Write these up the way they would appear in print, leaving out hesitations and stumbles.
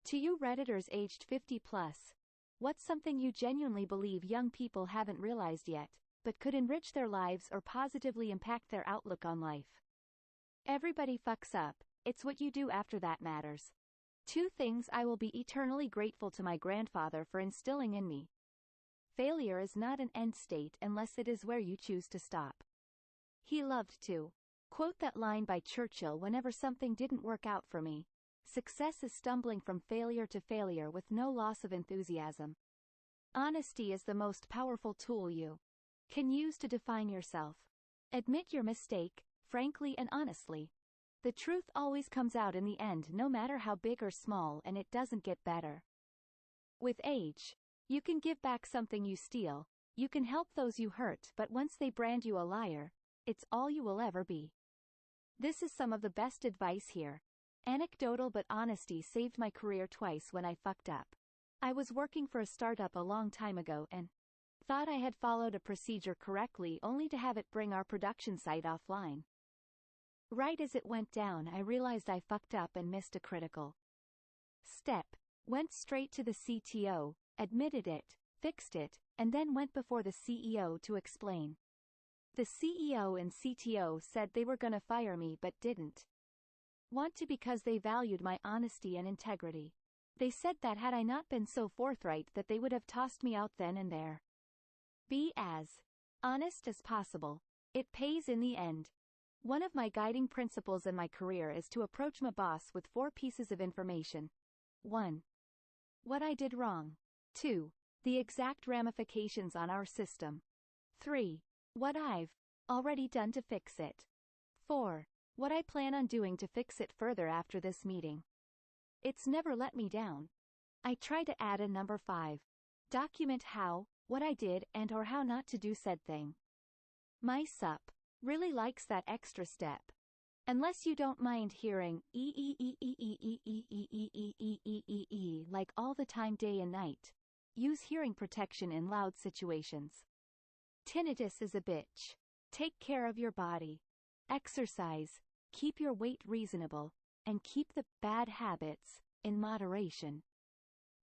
To you Redditors aged 50 plus, what's something you genuinely believe young people haven't realized yet, but could enrich their lives or positively impact their outlook on life? Everybody fucks up, it's what you do after that matters. 2 things I will be eternally grateful to my grandfather for instilling in me. Failure is not an end state unless it is where you choose to stop. He loved to quote that line by Churchill whenever something didn't work out for me. Success is stumbling from failure to failure with no loss of enthusiasm. Honesty is the most powerful tool you can use to define yourself. Admit your mistake, frankly and honestly. The truth always comes out in the end, no matter how big or small, and it doesn't get better with age. You can give back something you steal, you can help those you hurt, but once they brand you a liar, it's all you will ever be. This is some of the best advice here. Anecdotal, but honesty saved my career twice when I fucked up. I was working for a startup a long time ago and thought I had followed a procedure correctly, only to have it bring our production site offline. Right as it went down, I realized I fucked up and missed a critical step. Went straight to the CTO, admitted it, fixed it, and then went before the CEO to explain. The CEO and CTO said they were gonna fire me but didn't want to because they valued my honesty and integrity. They said that had I not been so forthright that they would have tossed me out then and there. Be as honest as possible. It pays in the end. One of my guiding principles in my career is to approach my boss with 4 pieces of information. 1. What I did wrong. 2. The exact ramifications on our system. 3. What I've already done to fix it. 4. What I plan on doing to fix it further after this meeting. It's never let me down. I try to add a number 5. Document how, what I did, and or how not to do said thing. My sup really likes that extra step. Unless you don't mind hearing like all the time, day and night. Use hearing protection in loud situations. Tinnitus is a bitch. Take care of your body. Exercise, keep your weight reasonable, and keep the bad habits in moderation.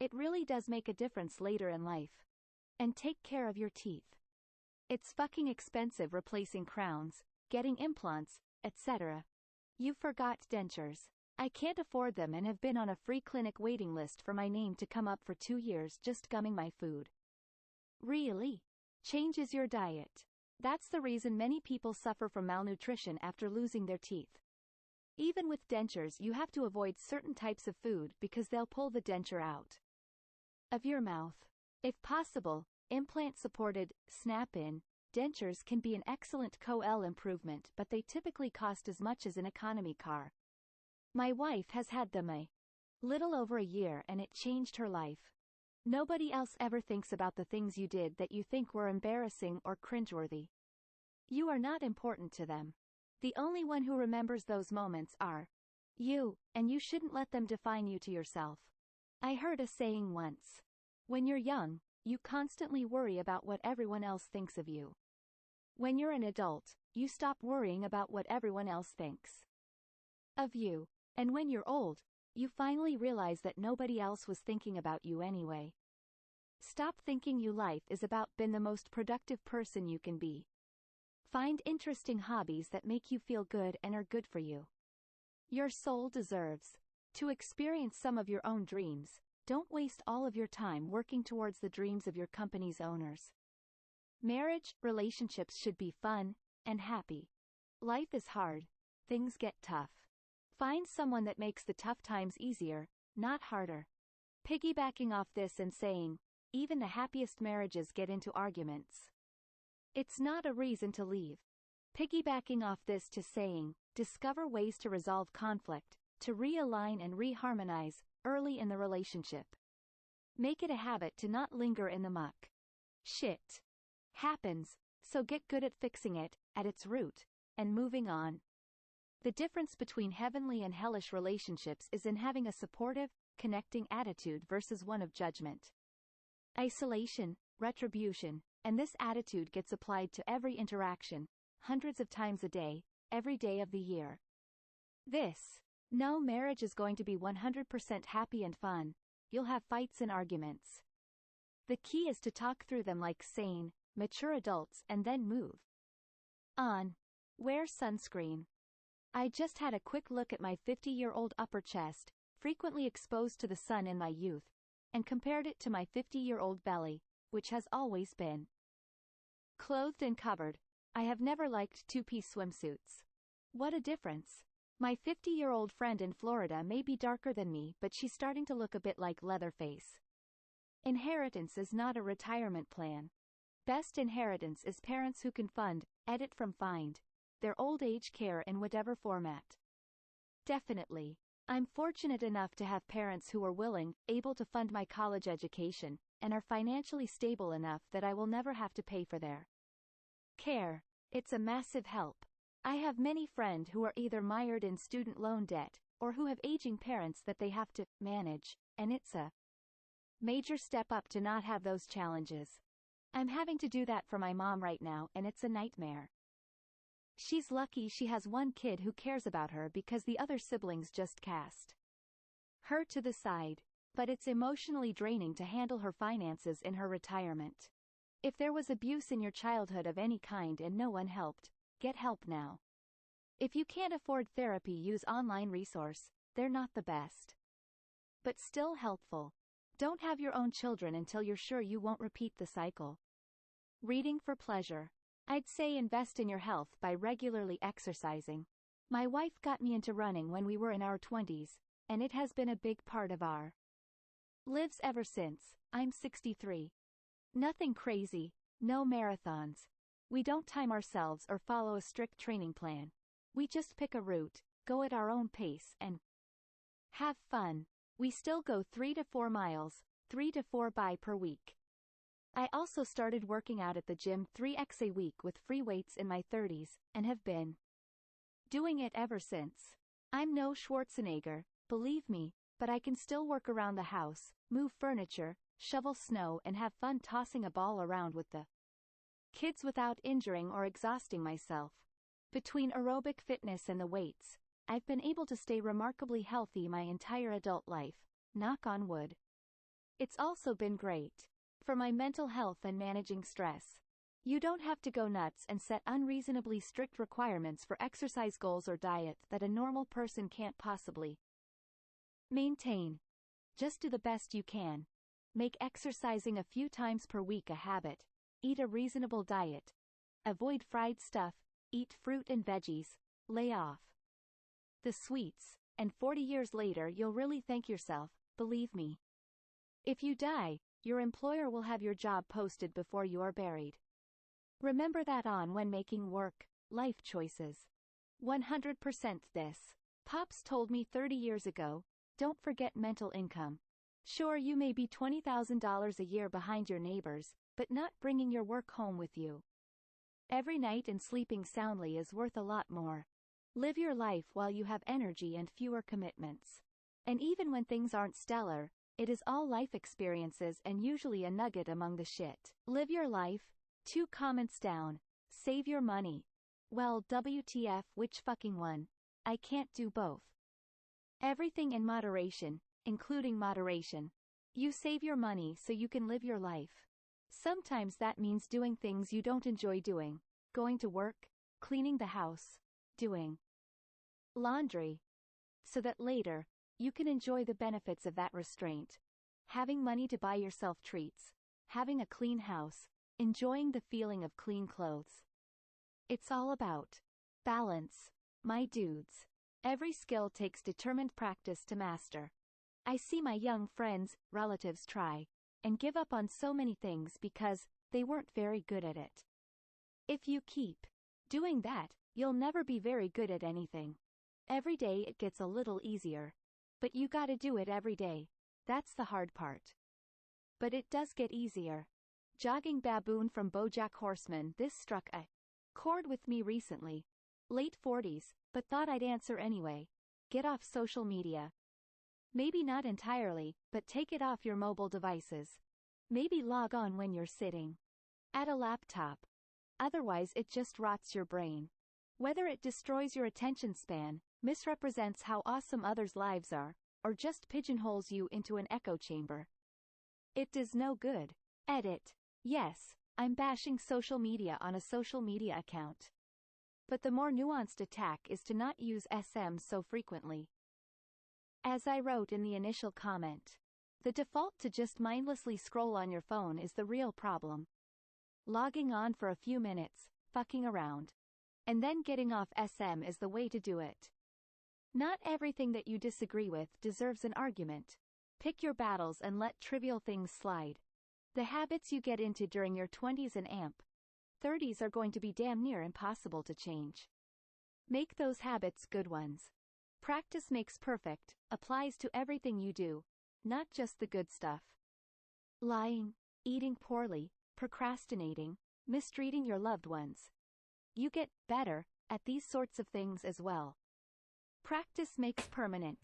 It really does make a difference later in life. And take care of your teeth. It's fucking expensive replacing crowns, getting implants, etc. You forgot dentures. I can't afford them and have been on a free clinic waiting list for my name to come up for 2 years just gumming my food. Really? Changes your diet. That's the reason many people suffer from malnutrition after losing their teeth. Even with dentures, you have to avoid certain types of food because they'll pull the denture out of your mouth. If possible, implant-supported, snap-in dentures can be an excellent co-L improvement, but they typically cost as much as an economy car. My wife has had them a little over a year and it changed her life. Nobody else ever thinks about the things you did that you think were embarrassing or cringeworthy. You are not important to them. The only one who remembers those moments are you, and you shouldn't let them define you to yourself. I heard a saying once. When you're young, you constantly worry about what everyone else thinks of you. When you're an adult, you stop worrying about what everyone else thinks of you. And when you're old, you finally realize that nobody else was thinking about you anyway. Stop thinking your life is about being the most productive person you can be. Find interesting hobbies that make you feel good and are good for you. Your soul deserves to experience some of your own dreams. Don't waste all of your time working towards the dreams of your company's owners. Marriage, relationships should be fun and happy. Life is hard. Things get tough. Find someone that makes the tough times easier, not harder. Piggybacking off this and saying, even the happiest marriages get into arguments. It's not a reason to leave. Piggybacking off this to saying, discover ways to resolve conflict, to realign and reharmonize early in the relationship. Make it a habit to not linger in the muck. Shit happens, so get good at fixing it at its root and moving on. The difference between heavenly and hellish relationships is in having a supportive, connecting attitude versus one of judgment, isolation, retribution, and this attitude gets applied to every interaction, hundreds of times a day, every day of the year. This No marriage is going to be 100% happy and fun. You'll have fights and arguments. The key is to talk through them like sane, mature adults and then move on. Wear sunscreen. I just had a quick look at my 50-year-old upper chest, frequently exposed to the sun in my youth, and compared it to my 50-year-old belly, which has always been clothed and covered. I have never liked two-piece swimsuits. What a difference. My 50-year-old friend in Florida may be darker than me, but she's starting to look a bit like Leatherface. Inheritance is not a retirement plan. Best inheritance is parents who can fund, edit from find, their old age care in whatever format. Definitely. I'm fortunate enough to have parents who are willing, able to fund my college education, and are financially stable enough that I will never have to pay for their care. It's a massive help. I have many friends who are either mired in student loan debt, or who have aging parents that they have to manage, and it's a major step up to not have those challenges. I'm having to do that for my mom right now, and it's a nightmare. She's lucky she has one kid who cares about her because the other siblings just cast her to the side, but it's emotionally draining to handle her finances in her retirement. If there was abuse in your childhood of any kind and no one helped, get help now. If you can't afford therapy, use online resource. They're not the best, but still helpful. Don't have your own children until you're sure you won't repeat the cycle. Reading for pleasure. I'd say invest in your health by regularly exercising. My wife got me into running when we were in our 20s, and it has been a big part of our lives ever since. I'm 63. Nothing crazy, no marathons. We don't time ourselves or follow a strict training plan. We just pick a route, go at our own pace, and have fun. We still go 3 to 4 miles, 3 to 4 per week. I also started working out at the gym 3x a week with free weights in my 30s, and have been doing it ever since. I'm no Schwarzenegger, believe me, but I can still work around the house, move furniture, shovel snow, and have fun tossing a ball around with the kids without injuring or exhausting myself. Between aerobic fitness and the weights, I've been able to stay remarkably healthy my entire adult life, knock on wood. It's also been great for my mental health and managing stress. You don't have to go nuts and set unreasonably strict requirements for exercise goals or diet that a normal person can't possibly maintain. Just do the best you can. Make exercising a few times per week a habit. Eat a reasonable diet. Avoid fried stuff. Eat fruit and veggies. Lay off the sweets, and 40 years later you'll really thank yourself, believe me. If you die, your employer will have your job posted before you are buried. Remember that on when making work-life choices. 100% this. Pops told me 30 years ago, don't forget mental income. Sure, you may be $20,000 a year behind your neighbors, but not bringing your work home with you every night and sleeping soundly is worth a lot more. Live your life while you have energy and fewer commitments. And even when things aren't stellar, it is all life experiences and usually a nugget among the shit. Live your life. 2 comments down. Save your money. Well, WTF, which fucking one? I can't do both. Everything in moderation, including moderation. You save your money so you can live your life. Sometimes that means doing things you don't enjoy doing. Going to work, cleaning the house, doing laundry. So that later, you can enjoy the benefits of that restraint. Having money to buy yourself treats. Having a clean house. Enjoying the feeling of clean clothes. It's all about balance, my dudes. Every skill takes determined practice to master. I see my young friends, relatives try and give up on so many things because they weren't very good at it. If you keep doing that, you'll never be very good at anything. Every day it gets a little easier. But you gotta do it every day. That's the hard part. But it does get easier. Jogging baboon from BoJack Horseman. This struck a chord with me recently. Late 40s, but thought I'd answer anyway. Get off social media. Maybe not entirely, but take it off your mobile devices. Maybe log on when you're sitting at a laptop. Otherwise it just rots your brain. Whether it destroys your attention span, misrepresents how awesome others' lives are, or just pigeonholes you into an echo chamber. It does no good. Edit. Yes, I'm bashing social media on a social media account. But the more nuanced attack is to not use SM so frequently. As I wrote in the initial comment, the default to just mindlessly scroll on your phone is the real problem. Logging on for a few minutes, fucking around, and then getting off SM is the way to do it. Not everything that you disagree with deserves an argument. Pick your battles and let trivial things slide. The habits you get into during your 20s and 30s are going to be damn near impossible to change. Make those habits good ones. Practice makes perfect applies to everything you do, not just the good stuff. Lying, eating poorly, procrastinating, mistreating your loved ones. You get better at these sorts of things as well. Practice makes permanent.